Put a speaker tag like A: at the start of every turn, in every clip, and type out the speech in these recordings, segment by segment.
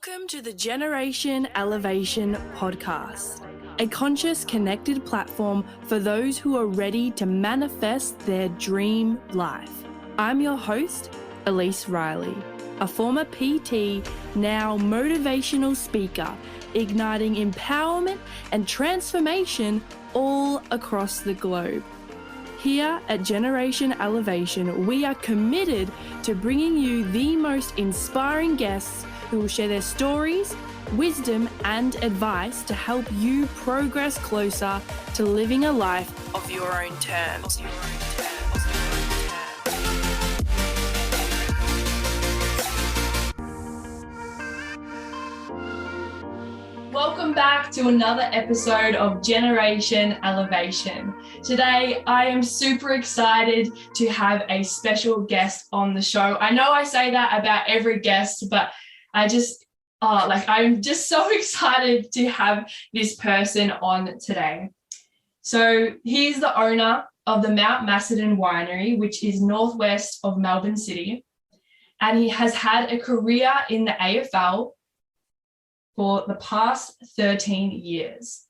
A: Welcome to the Generation Elevation podcast, a conscious, connected platform for those who are ready to manifest their dream life. I'm your host, Elise Riley, a former PT, now motivational speaker, igniting empowerment and transformation all across the globe. Here at Generation Elevation, we are committed to bringing you the most inspiring guests who will share their stories, wisdom, and advice to help you progress closer to living a life of your own terms. Welcome back to another episode of Generation Elevation. Today, I am super excited to have a special guest on the show. I know I say that about every guest, but I'm just so excited to have this person on today. So he's the owner of the Mount Macedon winery, which is northwest of Melbourne City. And he has had a career in the AFL for the past 13 years.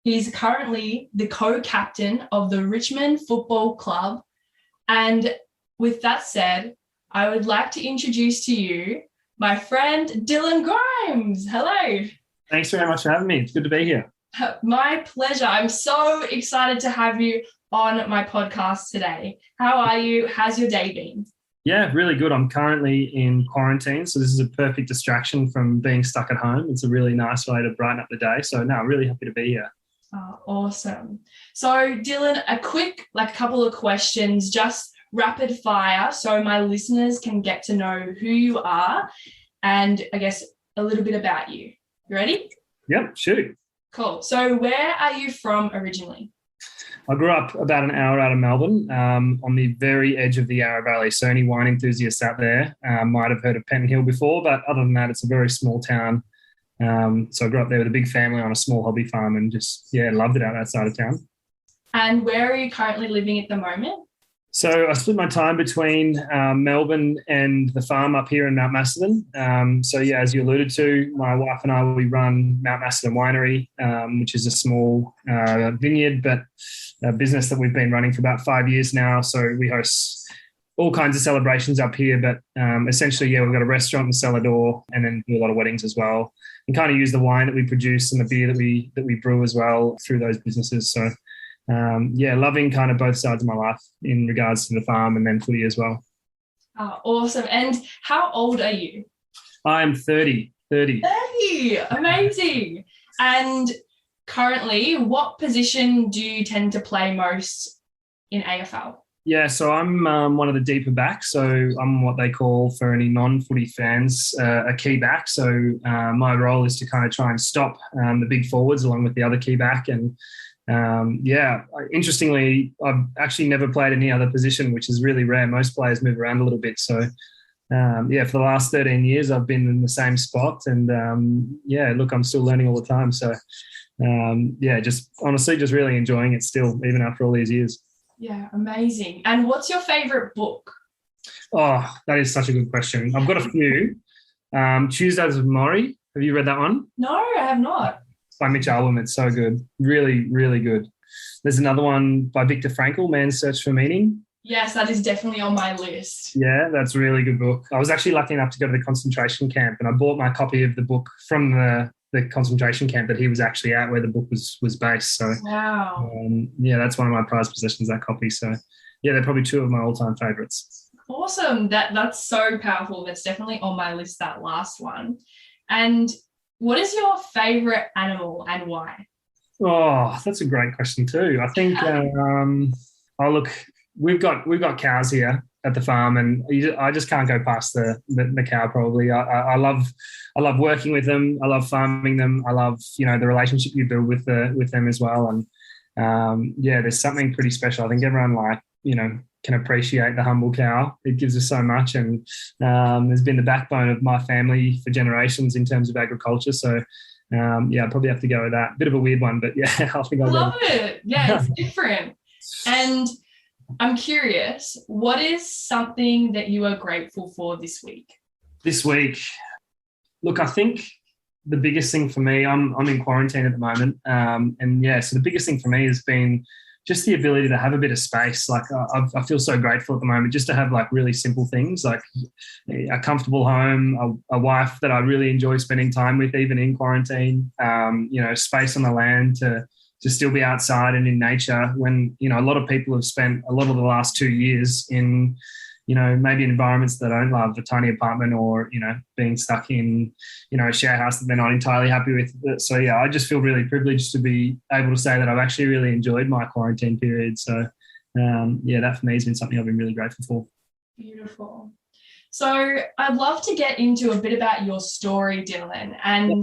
A: He's currently the co-captain of the Richmond Football Club. And with that said, I would like to introduce to you my friend, Dylan Grimes. Hello.
B: Thanks very much for having me. It's good to be here.
A: My pleasure. I'm so excited to have you on my podcast today. How are you? How's your day been?
B: Yeah, really good. I'm currently in quarantine, so this is a perfect distraction from being stuck at home. It's a really nice way to brighten up the day. So no, I'm really happy to be here.
A: Oh, awesome. So Dylan, a couple of questions, just rapid fire, so my listeners can get to know who you are and I guess a little bit about you. You ready?
B: Yep, shoot.
A: Cool. So where are you from originally?
B: I grew up about an hour out of Melbourne, on the very edge of the Yarra Valley. So any wine enthusiasts out there might have heard of Penn Hill before, but other than that, it's a very small town. So I grew up there with a big family on a small hobby farm and just, loved it out that side of town. And
A: where are you currently living at the moment?
B: So I split my time between Melbourne and the farm up here in Mount Macedon. As you alluded to, my wife and I, we run Mount Macedon Winery, which is a small vineyard, but a business that we've been running for about 5 years now. So we host all kinds of celebrations up here, but essentially, we've got a restaurant and cellar door and then do a lot of weddings as well, and kind of use the wine that we produce and the beer that we brew as well through those businesses. So loving kind of both sides of my life in regards to the farm and then footy as well.
A: Oh, awesome. And how old are you?
B: I'm 30. 30,
A: amazing. And currently, what position do you tend to play most in AFL?
B: Yeah, so I'm one of the deeper backs. So I'm what they call, for any non-footy fans, a key back. So my role is to kind of try and stop the big forwards along with the other key back. And interestingly, I've actually never played any other position, which is really rare. Most players move around a little bit. So, for the last 13 years, I've been in the same spot. And, I'm still learning all the time. So, just honestly, just really enjoying it still, even after all these years.
A: Yeah, amazing. And what's your favourite book?
B: Oh, that is such a good question. I've got a few. Tuesdays with Morrie. Have you read that one?
A: No, I have not.
B: By Mitch Albom. It's so good. Really, really good. There's another one by Viktor Frankl, Man's Search for Meaning.
A: Yes, that is definitely on my list.
B: Yeah, that's a really good book. I was actually lucky enough to go to the concentration camp and I bought my copy of the book from the concentration camp that he was actually at, where the book was based. So,
A: wow.
B: That's one of my prized possessions, that copy. So, they're probably two of my all-time favourites.
A: Awesome. That's so powerful. That's definitely on my list, that last one. And what is your favourite animal and why?
B: Oh, that's a great question too. I think, we've got cows here at the farm, and I just can't go past the cow. Probably, I love working with them. I love farming them. I love the relationship you build with them as well. And there's something pretty special. I think everyone can appreciate the humble cow. It gives us so much, and has been the backbone of my family for generations in terms of agriculture. So, I'd probably have to go with that. Bit of a weird one, but I think I
A: love it. Yeah, it's different. And I'm curious, what is something that you are grateful for this week?
B: This week, Look, I think the biggest thing for me, I'm in quarantine at the moment, so the biggest thing for me has been just the ability to have a bit of space. Like I feel so grateful at the moment just to have like really simple things like a comfortable home, a wife that I really enjoy spending time with, even in quarantine. Space on the land to still be outside and in nature when, a lot of people have spent a lot of the last 2 years in, maybe in environments that I don't love, a tiny apartment or, being stuck in, a share house that they're not entirely happy with. So, yeah, I just feel really privileged to be able to say that I've actually really enjoyed my quarantine period. So, that for me has been something I've been really grateful for.
A: Beautiful. So I'd love to get into a bit about your story, Dylan. And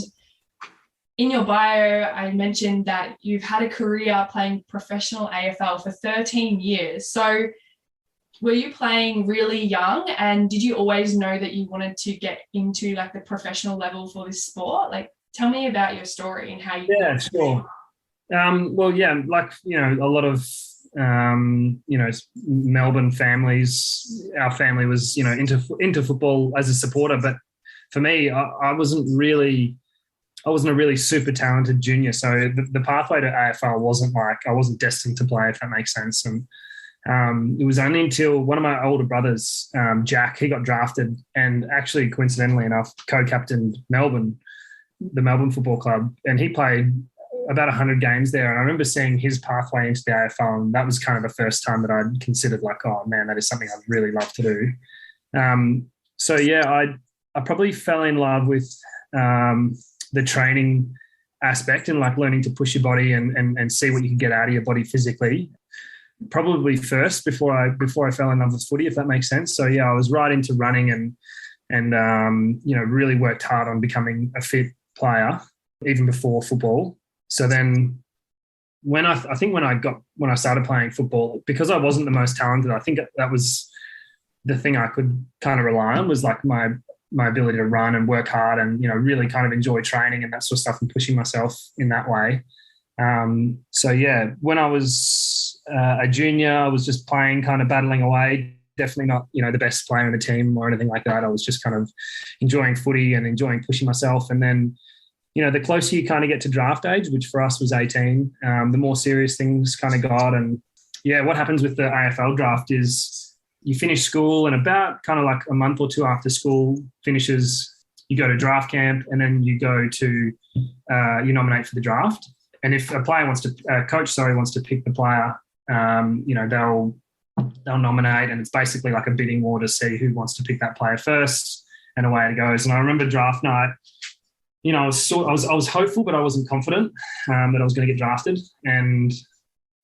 A: in your bio, I mentioned that you've had a career playing professional AFL for 13 years. So were you playing really young, and did you always know that you wanted to get into like the professional level for this sport? Like, tell me about your story and how you.
B: Yeah, sure. A lot of Melbourne families. Our family was into football as a supporter, but for me, I wasn't a really super talented junior. So the pathway to AFL wasn't like I wasn't destined to play, if that makes sense. And it was only until one of my older brothers, Jack, he got drafted and actually, coincidentally enough, co-captained the Melbourne Football Club, and he played about 100 games there. And I remember seeing his pathway into the AFL, and that was kind of the first time that I'd considered like, oh man, that is something I'd really love to do. I probably fell in love with the training aspect and like learning to push your body and see what you can get out of your body physically. Probably first before I fell in love with footy, if that makes sense. So yeah, I was right into running and really worked hard on becoming a fit player even before football. So then when I started playing football, because I wasn't the most talented, I think that was the thing I could kind of rely on, was like my ability to run and work hard and, really kind of enjoy training and that sort of stuff and pushing myself in that way. When I was a junior, I was just playing, kind of battling away, definitely not, the best player in the team or anything like that. I was just kind of enjoying footy and enjoying pushing myself. And then, the closer you kind of get to draft age, which for us was 18, the more serious things kind of got. And what happens with the AFL draft is you finish school, and about kind of like a month or two after school finishes, you go to draft camp, and then you go to, you nominate for the draft. And if a coach wants to pick the player, they'll nominate, and it's basically like a bidding war to see who wants to pick that player first, and away it goes. And I remember draft night, I was hopeful, but I wasn't confident that I was going to get drafted. And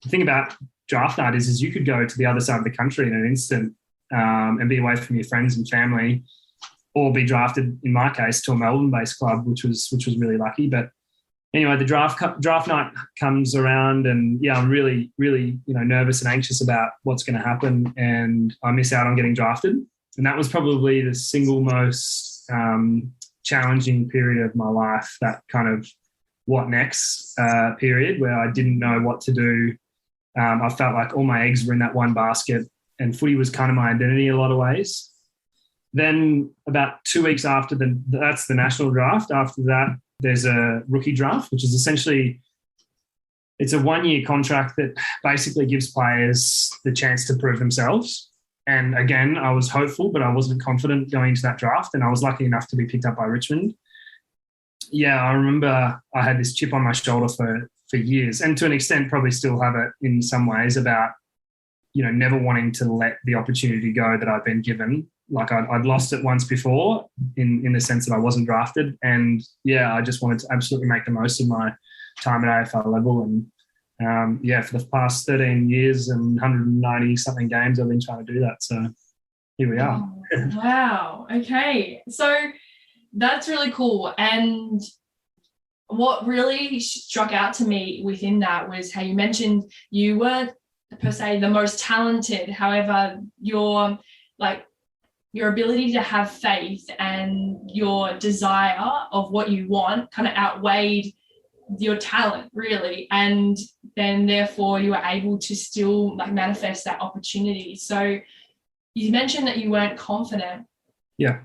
B: the thing about draft night is you could go to the other side of the country in an instant and be away from your friends and family, or be drafted, in my case, to a Melbourne-based club, which was really lucky. But anyway, the draft night comes around, and I'm really, really, nervous and anxious about what's going to happen, and I miss out on getting drafted. And that was probably the single most challenging period of my life, that kind of what next period where I didn't know what to do. I felt like all my eggs were in that one basket, and footy was kind of my identity in a lot of ways. Then about 2 weeks after that's the national draft. After that, there's a rookie draft, which is essentially, it's a 1-year contract that basically gives players the chance to prove themselves. And again, I was hopeful, but I wasn't confident going into that draft, and I was lucky enough to be picked up by Richmond. Yeah, I remember I had this chip on my shoulder for years, and to an extent probably still have it in some ways, about, never wanting to let the opportunity go that I've been given. Like I'd lost it once before in the sense that I wasn't drafted. And I just wanted to absolutely make the most of my time at AFL level. And for the past 13 years and 190 something games, I've been trying to do that. So here we are.
A: Wow. Okay. So that's really cool. And what really struck out to me within that was how you mentioned you weren't per se the most talented. However, your ability to have faith and your desire of what you want kind of outweighed your talent, really. And then therefore you were able to still manifest that opportunity. So you mentioned that you weren't confident.
B: Yeah.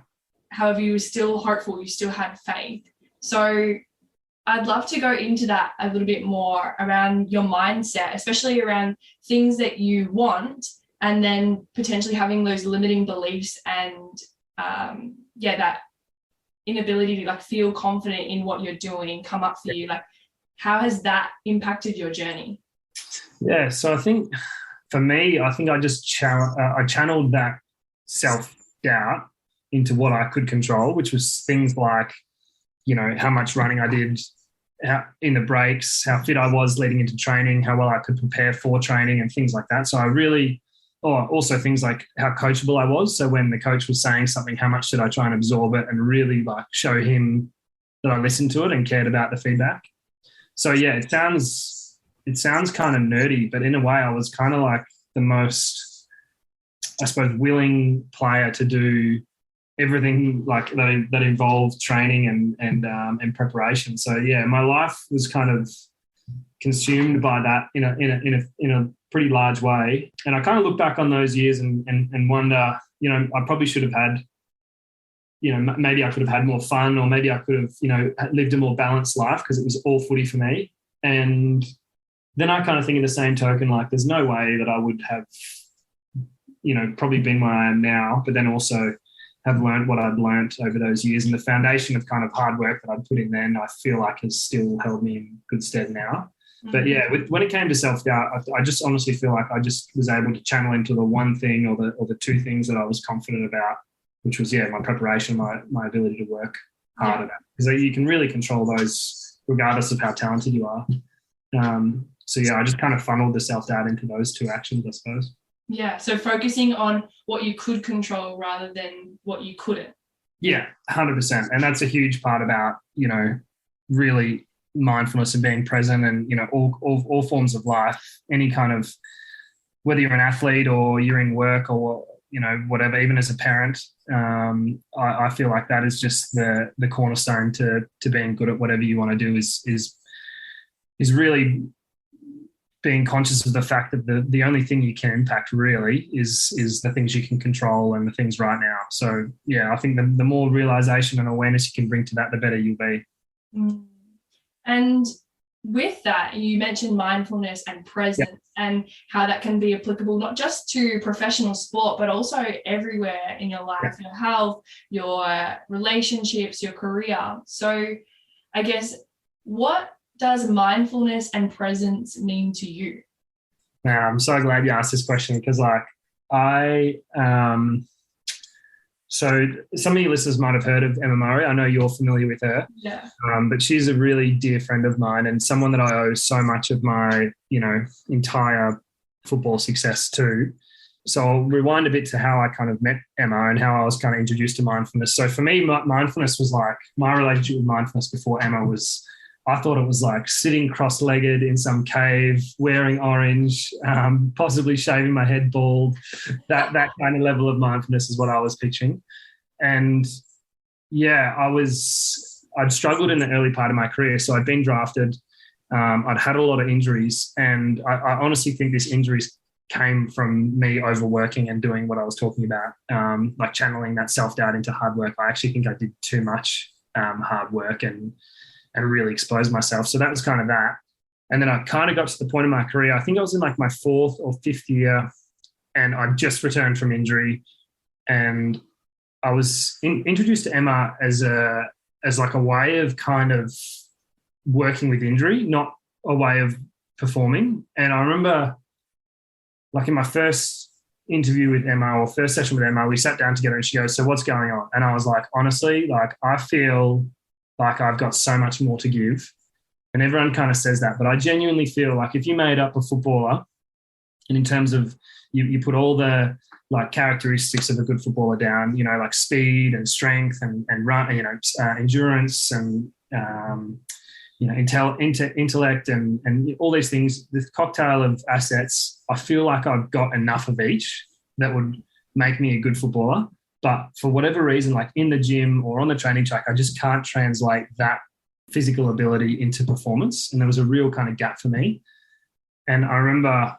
A: however, you were still hopeful, you still had faith. So I'd love to go into that a little bit more around your mindset, especially around things that you want, and then potentially having those limiting beliefs and that inability to like feel confident in what you're doing come up for you. Like, how has that impacted your journey?
B: Yeah, so I think for me, I think I just I channeled that self-doubt into what I could control, which was things like, how much running I did in the breaks, how fit I was leading into training, how well I could prepare for training and things like that. So I really, also things like how coachable I was. So when the coach was saying something, how much should I try and absorb it and really like show him that I listened to it and cared about the feedback. So yeah, it sounds kind of nerdy, but in a way I was kind of like the most, I suppose, willing player to do everything like that involved training and preparation. So yeah, my life was kind of consumed by that in a pretty large way. And I kind of look back on those years and wonder, I probably should have had, maybe I could have had more fun, or maybe I could have, lived a more balanced life, because it was all footy for me. And then I kind of think in the same token, like there's no way that I would have, probably been where I am now, but then also have learned what I'd learned over those years, and the foundation of kind of hard work that I'd put in then, I feel like has still held me in good stead now. Mm-hmm. But yeah, when it came to self-doubt, I just honestly feel like I just was able to channel into the one thing or the two things that I was confident about, which was, my preparation, my ability to work hard at it. Because you can really control those regardless of how talented you are. So yeah, I just kind of funneled the self-doubt into those two actions, I suppose.
A: Yeah, so focusing on what you could control rather than what you couldn't.
B: Yeah, 100%. And that's a huge part about, really mindfulness and being present and, all forms of life, any kind of, whether you're an athlete or you're in work or, whatever, even as a parent, I feel like that is just the cornerstone to being good at whatever you want to do is really being conscious of the fact that the only thing you can impact really is the things you can control and the things right now. So yeah, I think the more realization and awareness you can bring to that, the better you'll be.
A: And with that, you mentioned mindfulness and presence and how that can be applicable not just to professional sport, but also everywhere in your life, your health, your relationships, your career. So I guess, what does mindfulness and presence mean to you?
B: I'm so glad you asked this question, because so some of your listeners might have heard of Emma Murray. I know you're familiar with her.
A: Yeah.
B: But she's a really dear friend of mine and someone that I owe so much of my, entire football success to. So I'll rewind a bit to how I kind of met Emma and how I was kind of introduced to mindfulness. So for me, mindfulness was like, my relationship with mindfulness before Emma was, I thought it was like sitting cross-legged in some cave, wearing orange, possibly shaving my head bald. That kind of level of mindfulness is what I was picturing. And yeah, I'd struggled in the early part of my career. So I'd been drafted. I'd had a lot of injuries, and I honestly think these injuries came from me overworking and doing what I was talking about, like channeling that self-doubt into hard work. I actually think I did too much hard work and really exposed myself. So that was kind of that. And then I kind of got to the point in my career, I think I was in like my 4th or 5th year, and I just returned from injury. And I was introduced to Emma as like a way of kind of working with injury, not a way of performing. And I remember like in my first interview with Emma, or first session with Emma, we sat down together and she goes, "So what's going on?" And I was like, honestly, like I feel like I've got so much more to give. And everyone kind of says that, but I genuinely feel like if you made up a footballer, and in terms of you put all the like characteristics of a good footballer down, like speed and strength and run, endurance and intellect and all these things, this cocktail of assets, I feel like I've got enough of each that would make me a good footballer. But for whatever reason, like in the gym or on the training track, I just can't translate that physical ability into performance. And there was a real kind of gap for me. And I remember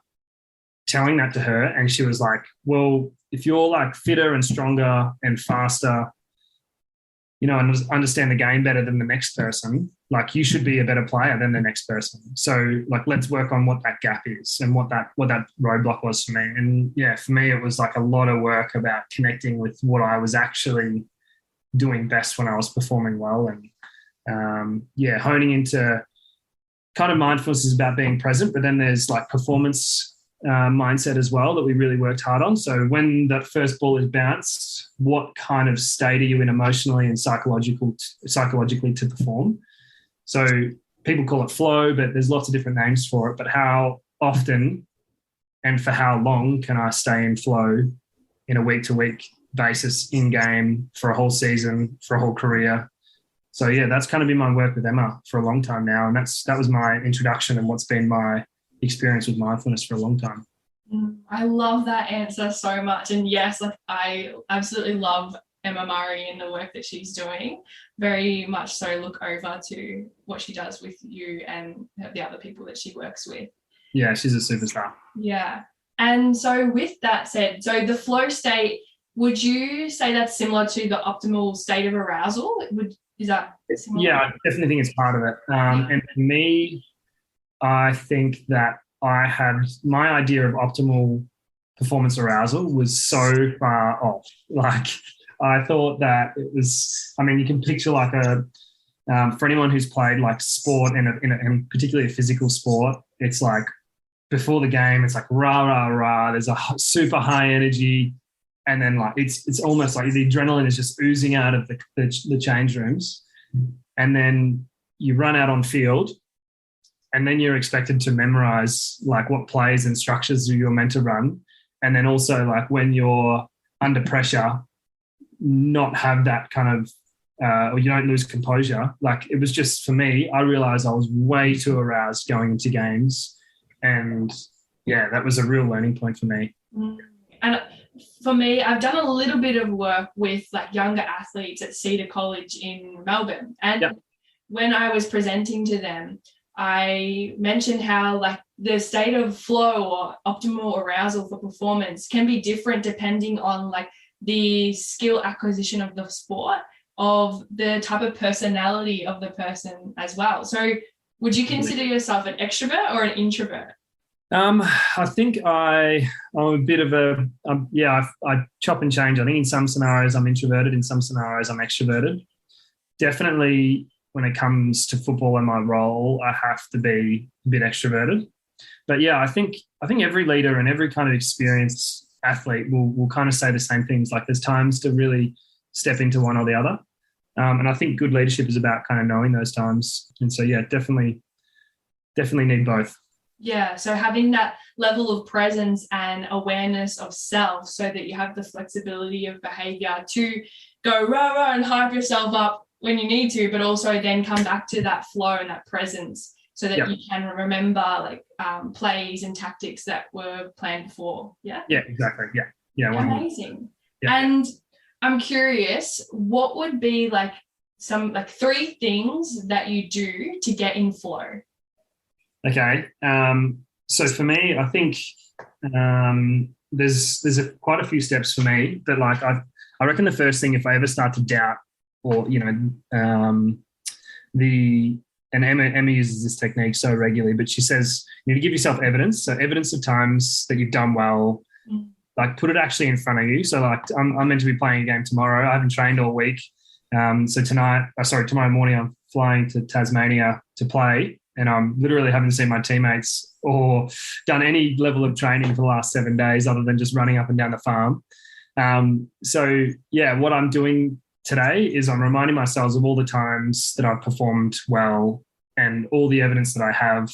B: telling that to her, and she was like, "Well, if you're like fitter and stronger and faster, understand the game better than the next person, like you should be a better player than the next person. So like, let's work on what that gap is and what that roadblock was for me. And yeah, for me, it was like a lot of work about connecting with what I was actually doing best when I was performing well. And honing into kind of mindfulness is about being present, but then there's like performance mindset as well that we really worked hard on. So when that first ball is bounced, what kind of state are you in emotionally and psychologically to perform? So people call it flow, but there's lots of different names for it. But how often and for how long can I stay in flow in a week-to-week basis in game for a whole season, for a whole career? So yeah, that's kind of been my work with Emma for a long time now. And that was my introduction and what's been my experience with mindfulness for a long time.
A: I love that answer so much. And yes, like I absolutely love Emma Murray and the work that she's doing. Very much so look over to what she does with you and the other people that she works with.
B: Yeah, she's a superstar.
A: Yeah. And so with that said, so the flow state, would you say that's similar to the optimal state of arousal? Is that similar?
B: Yeah, I definitely think it's part of it. And for me, I think that I had my idea of optimal performance arousal was so far off. Like I thought that it was, I mean, you can picture like for anyone who's played like sport and particularly a physical sport, it's like before the game, it's like rah, rah, rah. There's a super high energy. And then like, it's almost like the adrenaline is just oozing out of the change rooms. And then you run out on field, and then you're expected to memorize like what plays and structures you're meant to run. And then also like when you're under pressure, not have that kind of, or you don't lose composure. Like it was just, for me, I realized I was way too aroused going into games. And yeah, that was a real learning point for me.
A: And for me, I've done a little bit of work with like younger athletes at Cedar College in Melbourne. And when I was presenting to them, I mentioned how like the state of flow or optimal arousal for performance can be different depending on like the skill acquisition of the sport, of the type of personality of the person as well. So would you consider yourself an extrovert or an introvert?
B: I think I'm a bit of I chop and change. I think in some scenarios I'm introverted, in some scenarios I'm extroverted. Definitely when it comes to football and my role, I have to be a bit extroverted. But yeah, I think every leader and every kind of experienced athlete will kind of say the same things. Like there's times to really step into one or the other. And I think good leadership is about kind of knowing those times. And so, yeah, definitely need both.
A: Yeah, so having that level of presence and awareness of self so that you have the flexibility of behavior to go rah, rah and hype yourself up when you need to, but also then come back to that flow and that presence so that you can remember like plays and tactics that were planned before. Yeah? Yeah,
B: exactly. Yeah.
A: Amazing. Yeah. And I'm curious, what would be like some like 3 things that you do to get in flow?
B: Okay. So for me, I think there's quite a few steps for me that like I reckon the first thing, if I ever start to doubt or, and Emma uses this technique so regularly, but she says you need to give yourself evidence. So evidence of times that you've done well, like put it actually in front of you. So like I'm meant to be playing a game tomorrow. I haven't trained all week. So tomorrow morning I'm flying to Tasmania to play, and I'm literally haven't seen my teammates or done any level of training for the last 7 days other than just running up and down the farm. So yeah, what I'm doing today is I'm reminding myself of all the times that I've performed well and all the evidence that I have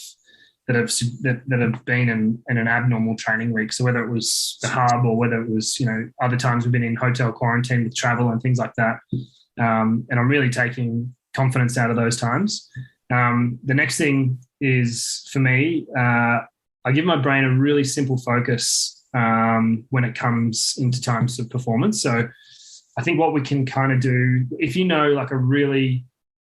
B: that have been in an abnormal training week. So whether it was the hub or whether it was, other times we've been in hotel quarantine with travel and things like that. And I'm really taking confidence out of those times. The next thing is for me, I give my brain a really simple focus when it comes into times of performance. So I think what we can kind of do, if like a really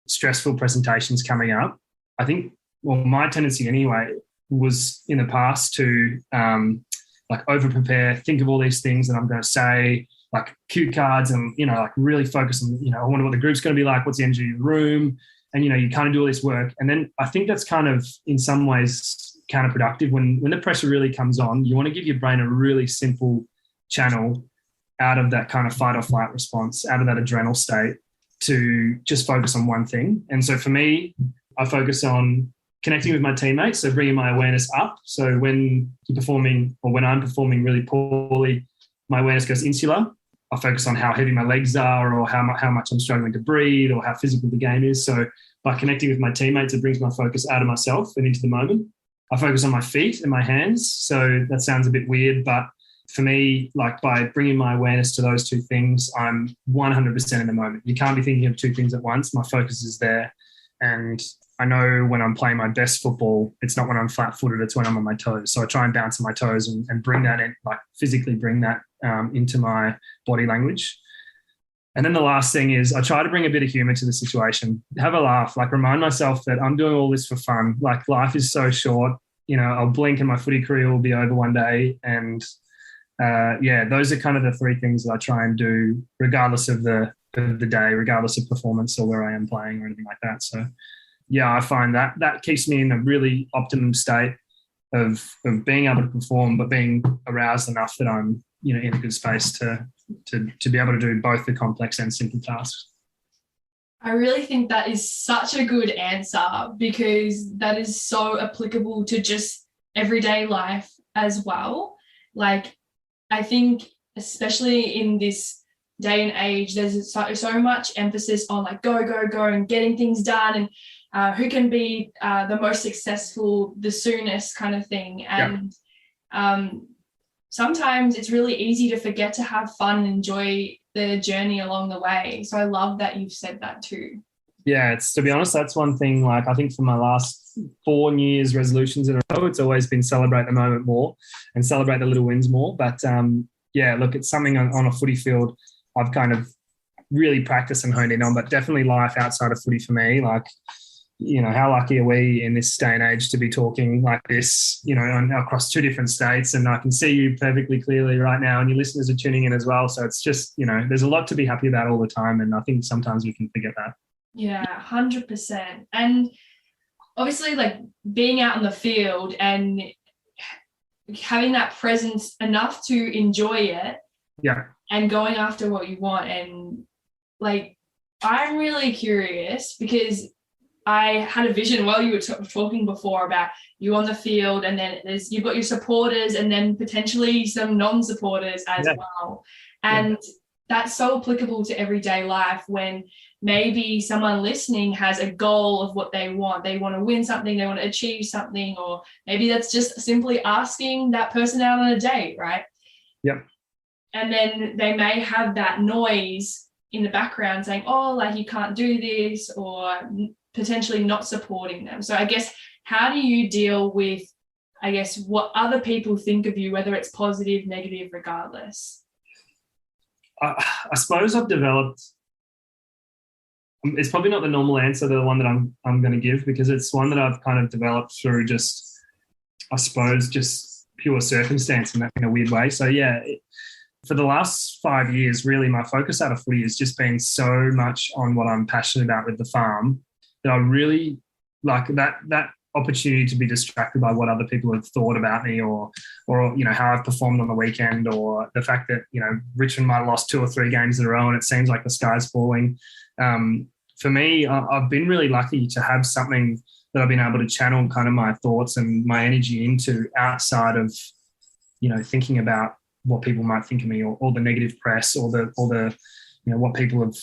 B: stressful presentation's coming up, I think, my tendency anyway was in the past to like over prepare, think of all these things that I'm going to say, like cue cards and, like really focus on, I wonder what the group's going to be like, what's the energy of the room. And, you kind of do all this work. And then I think that's kind of in some ways counterproductive. When the pressure really comes on, you want to give your brain a really simple channel out of that kind of fight or flight response, out of that adrenal state, to just focus on one thing. And so for me, I focus on connecting with my teammates, so bringing my awareness up. So when you're performing, or when I'm performing really poorly, my awareness goes insular. I focus on how heavy my legs are, or how much I'm struggling to breathe, or how physical the game is. So by connecting with my teammates, it brings my focus out of myself and into the moment. I focus on my feet and my hands. So that sounds a bit weird, but for me, like by bringing my awareness to those two things, I'm 100% in the moment. You can't be thinking of two things at once. My focus is there. And I know when I'm playing my best football, it's not when I'm flat-footed, it's when I'm on my toes. So I try and bounce on my toes and bring that in, like physically bring that into my body language. And then the last thing is I try to bring a bit of humor to the situation, have a laugh, like remind myself that I'm doing all this for fun. Like life is so short, I'll blink and my footy career will be over one day. And those are kind of the three things that I try and do regardless of the day, regardless of performance or where I am playing or anything like that. So yeah, I find that keeps me in a really optimum state of being able to perform, but being aroused enough that I'm, in a good space to be able to do both the complex and simple tasks.
A: I really think that is such a good answer, because that is so applicable to just everyday life as well. Like, I think especially in this day and age, there's so much emphasis on like go and getting things done, and who can be the most successful the soonest kind of thing. And sometimes it's really easy to forget to have fun and enjoy the journey along the way. So I love that you've said that too.
B: Yeah, to be honest, that's one thing. Like I think for my last 4 years resolutions in a row, it's always been celebrate the moment more and celebrate the little wins more. But look, it's something on a footy field I've kind of really practiced and honed in on, but definitely life outside of footy for me. Like, how lucky are we in this day and age to be talking like this, across 2 different states, and I can see you perfectly clearly right now, and your listeners are tuning in as well. So it's just, there's a lot to be happy about all the time. And I think sometimes we can forget that.
A: Yeah, 100%. And obviously like being out in the field and having that presence enough to enjoy it.
B: Yeah.
A: And going after what you want. And like, I'm really curious because I had a vision while you were talking before about you on the field, and then you've got your supporters and then potentially some non-supporters as well. And that's so applicable to everyday life when maybe someone listening has a goal of what they want. They want to win something, they want to achieve something, or maybe that's just simply asking that person out on a date, right?
B: Yep.
A: And then they may have that noise in the background saying, oh, like you can't do this, or potentially not supporting them. So I guess, how do you deal with, I guess, what other people think of you, whether it's positive, negative, regardless?
B: I suppose I've developed, it's probably not the normal answer to the one that I'm going to give, because it's one that I've kind of developed through just, I suppose, just pure circumstance in a weird way. So for the last 5 years, really, my focus out of footy has just been so much on what I'm passionate about with the farm, that I really like that opportunity to be distracted by what other people have thought about me, or how I've performed on the weekend, or the fact that Richmond might have lost 2 or 3 games in a row and it seems like the sky's falling. For me, I've been really lucky to have something that I've been able to channel kind of my thoughts and my energy into outside of thinking about what people might think of me, or the negative press, or the what people have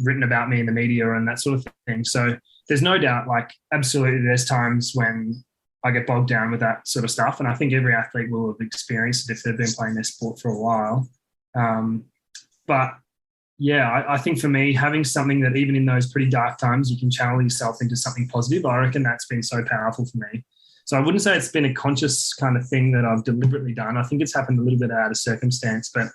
B: written about me in the media and that sort of thing. So there's no doubt, like, absolutely there's times when I get bogged down with that sort of stuff. And I think every athlete will have experienced it if they've been playing their sport for a while. I think for me, having something that even in those pretty dark times, you can channel yourself into something positive, I reckon that's been so powerful for me. So I wouldn't say it's been a conscious kind of thing that I've deliberately done. I think it's happened a little bit out of circumstance. But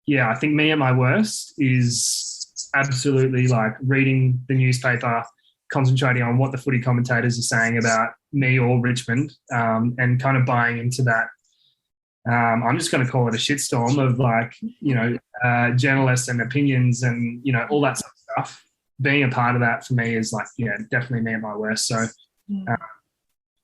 B: yeah, I think me at my worst is absolutely like reading the newspaper, concentrating on what the footy commentators are saying about me or Richmond, and kind of buying into that I'm just going to call it a shitstorm of like, journalists and opinions and, all that sort of stuff. Being a part of that for me is like, definitely me at my worst. So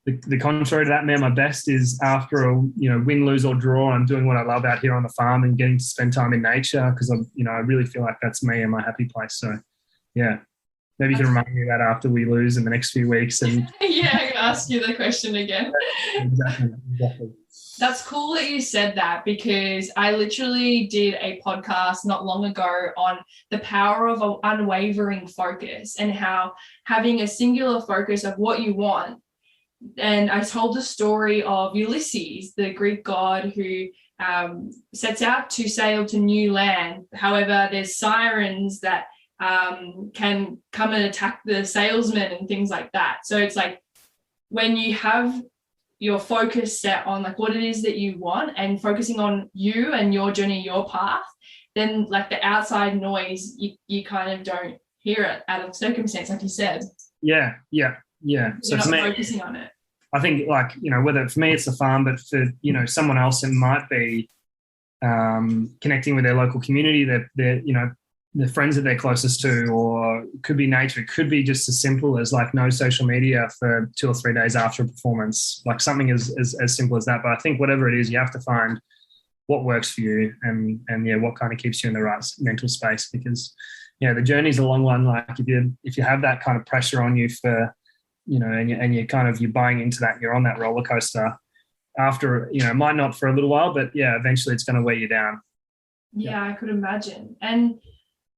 B: the contrary to that, me at my best is after a, win, lose or draw, I'm doing what I love out here on the farm and getting to spend time in nature because I really feel like that's me and my happy place. So, yeah. Maybe you can remind me of that after we lose in the next few weeks. And
A: yeah, I'm going to ask you the question again.
B: Exactly.
A: That's cool that you said that because I literally did a podcast not long ago on the power of an unwavering focus and how having a singular focus of what you want. And I told the story of Ulysses, the Greek god who sets out to sail to new land. However, there's sirens that can come and attack the salesman and things like that. So it's like when you have your focus set on like what it is that you want and focusing on you and your journey, your path, then like the outside noise, you kind of don't hear it out of circumstance, like you said.
B: Yeah. So
A: you're
B: to me,
A: not focusing on it.
B: I think like, whether for me it's the farm, but for, someone else it might be connecting with their local community, the friends that they're closest to, or it could be nature. It could be just as simple as like no social media for 2 or 3 days after a performance, like something as simple as that. But I think whatever it is, you have to find what works for you and what kind of keeps you in the right mental space, because, the journey's a long one. Like if you have that kind of pressure on you for, and you're buying into that, you're on that roller coaster after, might not for a little while, but eventually it's going to weigh you down.
A: Yeah, I could imagine. And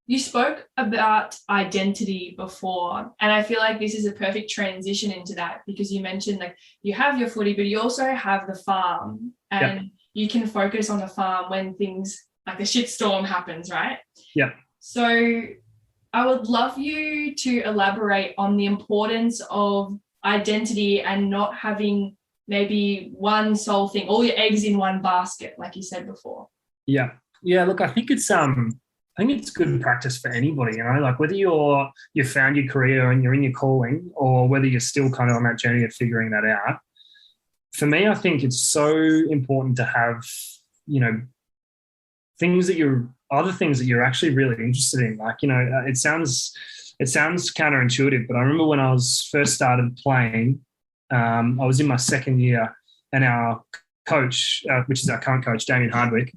A: you spoke about identity before, and I feel like this is a perfect transition into that because you mentioned like you have your footy, but you also have the farm and you can focus on the farm when things like a shitstorm happens, right?
B: Yeah.
A: So I would love you to elaborate on the importance of identity and not having maybe one sole thing, all your eggs in one basket, like you said before.
B: Yeah. Look, I think it's good practice for anybody, like whether you've found your career and you're in your calling or whether you're still kind of on that journey of figuring that out. For me, I think it's so important to have, things that you're actually really interested in. Like, it sounds counterintuitive, but I remember when I was first started playing, I was in my second year and our coach, which is our current coach, Damien Hardwick,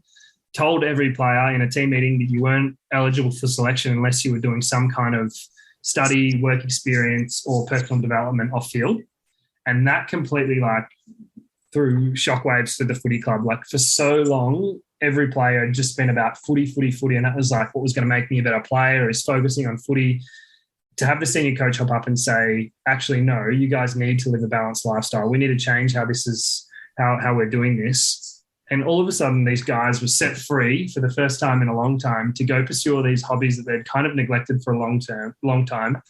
B: told every player in a team meeting that you weren't eligible for selection unless you were doing some kind of study, work experience, or personal development off field. And that completely like threw shockwaves to the footy club. Like for so long, every player had just been about footy. And that was like what was going to make me a better player is focusing on footy. To have the senior coach hop up and say, actually, no, you guys need to live a balanced lifestyle. We need to change how this is, how we're doing this. And all of a sudden, these guys were set free for the first time in a long time to go pursue all these hobbies that they'd kind of neglected for a long time,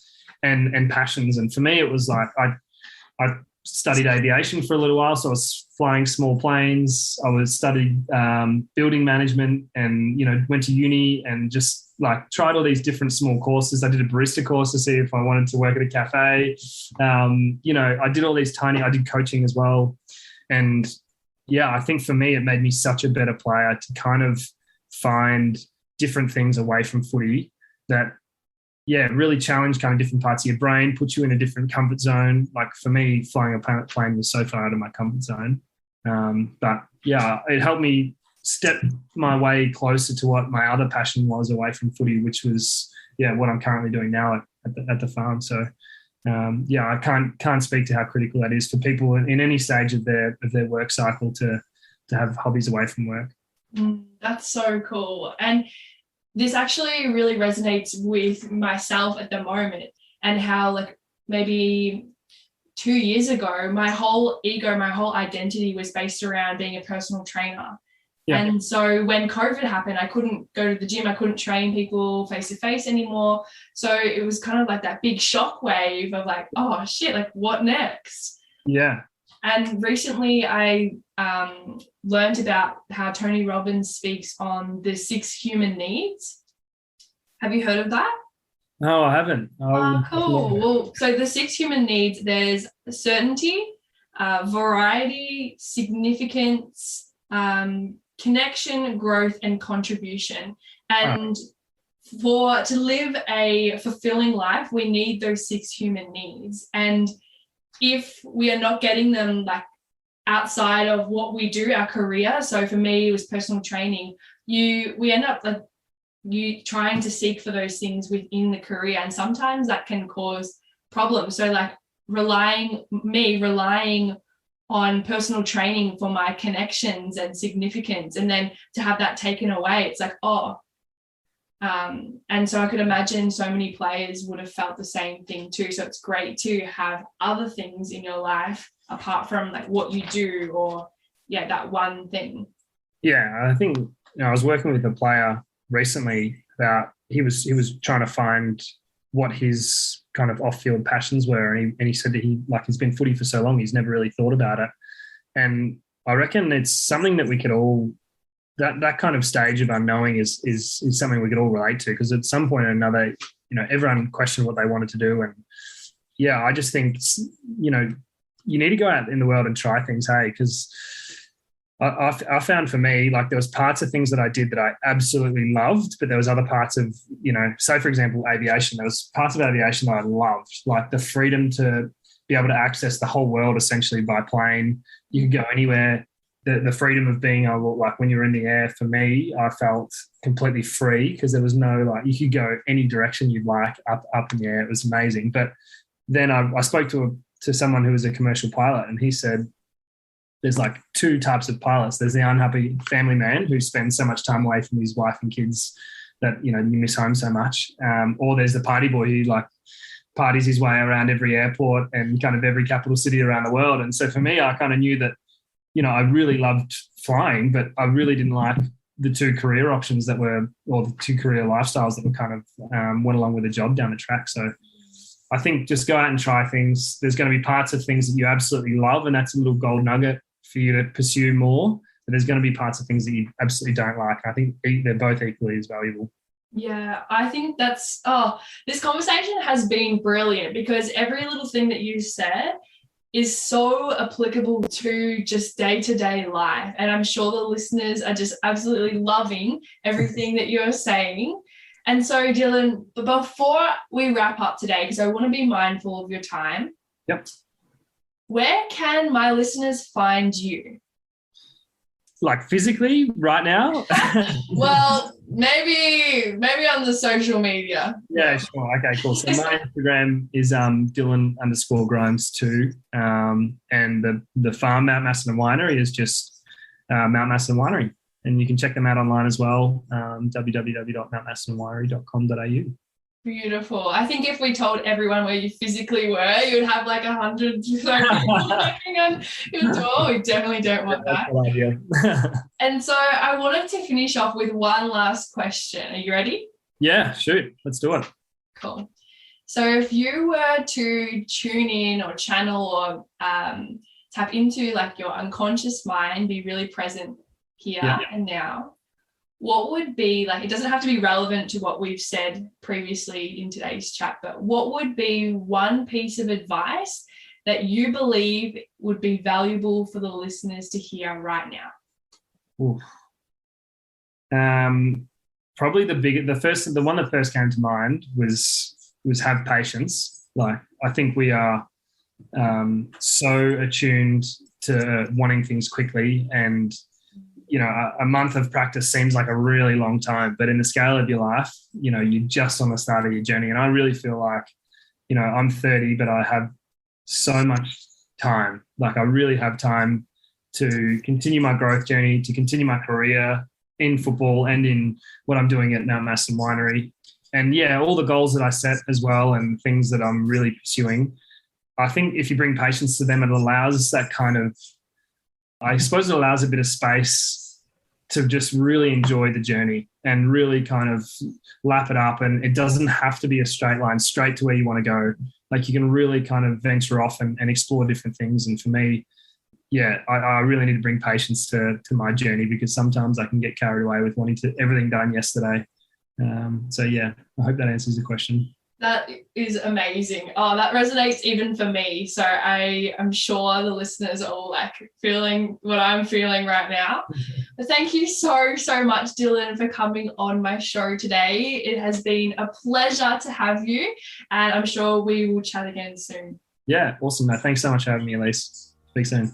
B: and passions. And for me, it was like I studied aviation for a little while, so I was flying small planes. I studied building management, and went to uni and just like tried all these different small courses. I did a barista course to see if I wanted to work at a cafe. I did all these I did coaching as well, and I think for me, it made me such a better player to kind of find different things away from footy that, really challenge kind of different parts of your brain, put you in a different comfort zone. Like for me, flying a plane was so far out of my comfort zone. But it helped me step my way closer to what my other passion was away from footy, which was, what I'm currently doing now at the farm. So, I can't speak to how critical that is for people in any stage of their work cycle to have hobbies away from work.
A: That's so cool. And this actually really resonates with myself at the moment, and how like maybe 2 years ago, my whole ego, my whole identity was based around being a personal trainer. Yeah. And so when COVID happened, I couldn't go to the gym. I couldn't train people face to face anymore. So it was kind of like that big shock wave of like, oh shit, like what next?
B: Yeah.
A: And recently I learned about how Tony Robbins speaks on the 6 human needs. Have you heard of that?
B: No, I haven't.
A: Cool. Well, so the 6 human needs, there's certainty, variety, significance, connection, growth, and contribution. And to live a fulfilling life, we need those 6 human needs. And if we are not getting them like outside of what we do, our career, so for me it was personal training, we end up like you trying to seek for those things within the career, and sometimes that can cause problems. So like relying on personal training for my connections and significance, and then to have that taken away, it's like, and so I could imagine so many players would have felt the same thing too. So it's great to have other things in your life apart from like what you do, or that one thing.
B: Yeah, I think I was working with a player recently about he was trying to find what his kind of off-field passions were, and he said that he's been footy for so long, he's never really thought about it. And I reckon it's something that we could all, that kind of stage of unknowing is something we could all relate to, because at some point or another, everyone questioned what they wanted to do. And I just think, you need to go out in the world and try things, hey, because I found for me, like there was parts of things that I did that I absolutely loved, but there was other parts of, say for example, aviation, there was parts of aviation that I loved, like the freedom to be able to access the whole world essentially by plane. You could go anywhere. The freedom of being able, like when you're in the air, for me, I felt completely free because there was no, like, you could go any direction you'd like up in the air. It was amazing. But then I spoke to someone who was a commercial pilot, and he said, there's like 2 types of pilots. There's the unhappy family man who spends so much time away from his wife and kids that, you miss home so much. Or there's the party boy who like parties his way around every airport and kind of every capital city around the world. And so for me, I kind of knew that, I really loved flying, but I really didn't like the 2 career options that were, or the 2 career lifestyles that were kind of went along with the job down the track. So I think just go out and try things. There's going to be parts of things that you absolutely love, and that's a little gold nugget for you to pursue more. But there's going to be parts of things that you absolutely don't like. I think they're both equally as valuable.
A: Yeah, I think this conversation has been brilliant, because every little thing that you said is so applicable to just day-to-day life. And I'm sure the listeners are just absolutely loving everything that you're saying. And so, Dylan, before we wrap up today, because I want to be mindful of your time.
B: Yep.
A: Where can my listeners find you?
B: Like physically right now?
A: Well, maybe on the social media.
B: Yeah, sure. Okay, cool. So my Instagram is Dylan_Grimes2. And the farm, Mount Macedon Winery, is just Mount Macedon Winery. And you can check them out online as well, www.mountmacedonwinery.com.au.
A: Beautiful. I think if we told everyone where you physically were, you'd have like 100 people knocking on your door. We definitely don't want that. And so I wanted to finish off with one last question. Are you ready?
B: Yeah, shoot. Let's do it.
A: Cool. So if you were to tune in or channel or tap into like your unconscious mind, be really present here and now, what would be, like, it doesn't have to be relevant to what we've said previously in today's chat, but what would be one piece of advice that you believe would be valuable for the listeners to hear right now?
B: Probably the one that first came to mind was have patience. Like, I think we are so attuned to wanting things quickly, and a month of practice seems like a really long time, but in the scale of your life, you're just on the start of your journey. And I really feel like, I'm 30, but I have so much time. Like, I really have time to continue my growth journey, to continue my career in football and in what I'm doing at Mount Macedon Winery. And all the goals that I set as well, and things that I'm really pursuing. I think if you bring patience to them, it allows that kind of, I suppose it allows a bit of space to just really enjoy the journey and really kind of lap it up. And it doesn't have to be a straight line straight to where you want to go. Like, you can really kind of venture off and explore different things. And for me, I really need to bring patience to my journey, because sometimes I can get carried away with wanting everything done yesterday. I hope that answers the question.
A: That is amazing. Oh, that resonates even for me. So I am sure the listeners are all like feeling what I'm feeling right now. But thank you so, so much, Dylan, for coming on my show today. It has been a pleasure to have you, and I'm sure we will chat again soon.
B: Yeah, awesome. Thanks so much for having me, Elise. Speak soon.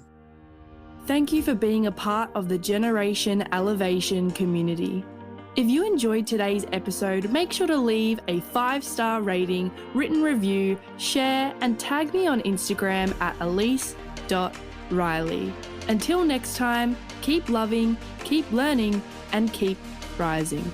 C: Thank you for being a part of the Generation Elevation community. If you enjoyed today's episode, make sure to leave a 5-star rating, written review, share, and tag me on Instagram at elise.riley. Until next time, keep loving, keep learning, and keep rising.